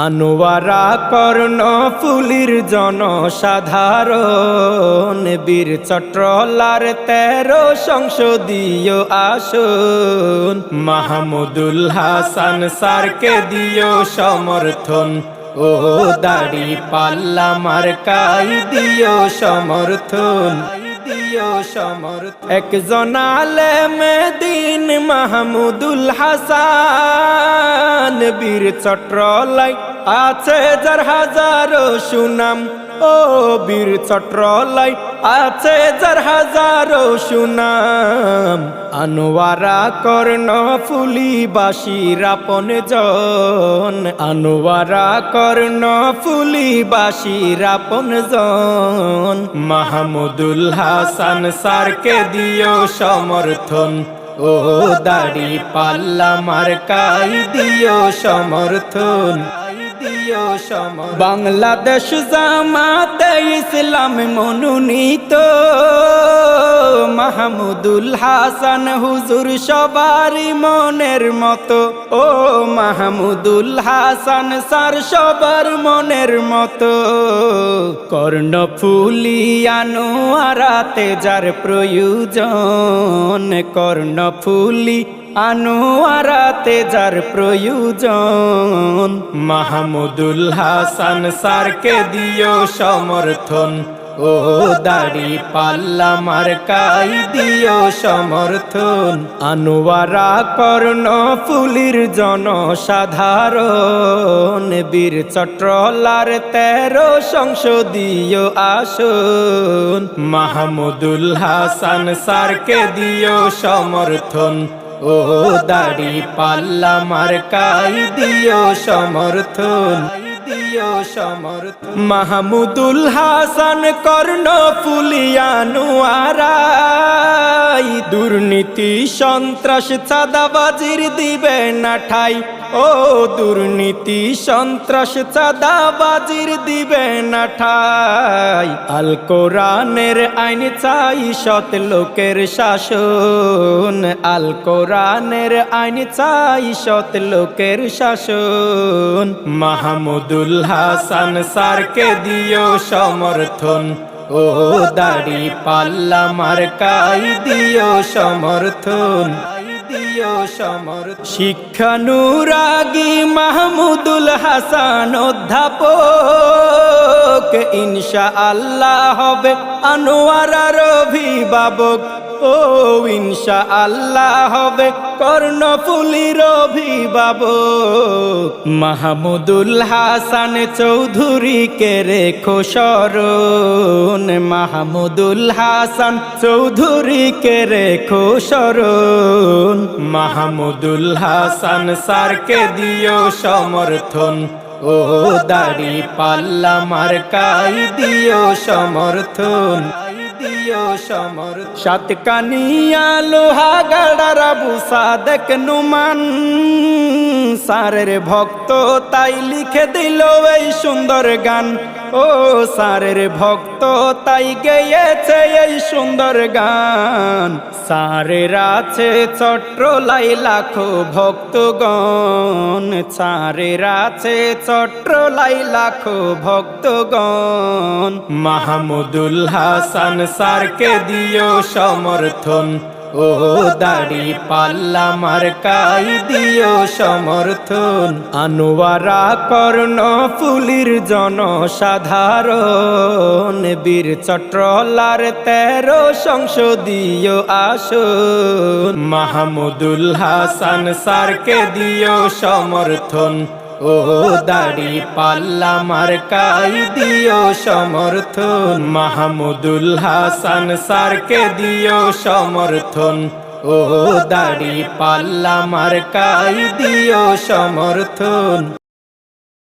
আনোয়ারা কর্ণফুলীর জনসাধারণ বীর চট্রলার 13 সংসদীয় আসন মাহমুদুল হাসান স্যারকে দিও সমর্থন ও দাড়ি পাল্লা মার্কাই দিও সমর্থন একজন আলেমে দ্বীন মাহমুদুল হাসান বীর চট্রলাই আছে যার হাজারো সুনাম ও বীর চট্রলাই আছে যার হাজারো সুনাম আনোয়ারা কর্ণফুলীবাসীর আপন জন আনোয়ারা কর্ণফুলীবাসীর আপন জন মাহমুদুল হাসান স্যারকে দিও সমর্থন ও দাড়ি পাল্লা মার্কাই দিও সমর্থন বাংলাদেশ জামাতে ইসলাম মনোনীত মাহমুদুল হাসান হুজুর সবারই মনের মতো ও মাহমুদুল হাসান স্যার সবার মনের মতো কর্ণফুলী আনোয়ারাতে যার প্রয়োজন কর্ণফুলী আনোয়ারাতে যার প্রয়োজন মাহমুদুল হাসান স্যারকে দিও সমর্থন ও দাড়ি পাল্লা মার্কাই দিও সমর্থন আনোয়ারা কর্ণফুলীর জনসাধারণ বীর চট্রলার 13 সংসদীয় আসন মাহমুদুল হাসান স্যারকে দিও সমর্থন ও দাড়ি পাল্লা মার্কাই দিও সমর্থন মাহমুদুল হাসান কর্ণফুলী আনোয়ারাই দুর্নীতি সন্ত্রাস চাঁদাবাজির দিবে না ঠাই ও দুর্নীতি সন্ত্রাস চাঁদাবাজির দিবে না ঠাই আল কোরআনের আইন চাই সৎ লোকের শাসন আল কোরআনের আইন চাই সৎ লোকের শাসন মাহমুদুল হাসান স্যারকে দিও সমর্থন ও দাড়ি পাল্লা মার্কাই দিও সমর্থন শিক্ষানুরাগী মাহমুদুল হাসান অধ্যাপক ইনশাআল্লাহ হবে আনোয়ারার অভিভাবক ও ইনশাআল্লাহ হবে কর্ণফুলীর অভিভাবক মাহমুদুল হাসান চৌধুরীকে রেখো স্মরণ মাহমুদুল হাসান চৌধুরীকে রেখো স্মরণ মাহমুদুল হাসান স্যারকে দিও সমর্থন ও দাড়ি পাল্লা মার্কাই দিও সমর্থন সাতকানিয়া লোহাগাড়ার আবু সাদেক নুমান স্যারের ভক্ত তাই লিখে দিল এই সুন্দর গান ও স্যারের ভক্ত তাই গেয়েছে এই সুন্দর গান স্যারের আছে চট্রলাই লাখো ভক্তগণ স্যারের আছে চট্রলাই লাখো ভক্তগণ মাহমুদুল হাসান স্যারকে দিও সমর্থন ও দাড়ি পাল্লা মার্কাই দিও সমর্থন আনোয়ারা কর্ণফুলীর জনসাধারণ বীর চট্রলার 13 সংসদীয় আসন মাহমুদুল হাসান স্যারকে দিও সমর্থন ও দাড়ি পাল্লা মার্কাই দিও সমর্থন মাহমুদুল হাসান স্যারকে দিও সমর্থন ও দাড়ি পাল্লা মার্কাই দিও সমর্থন।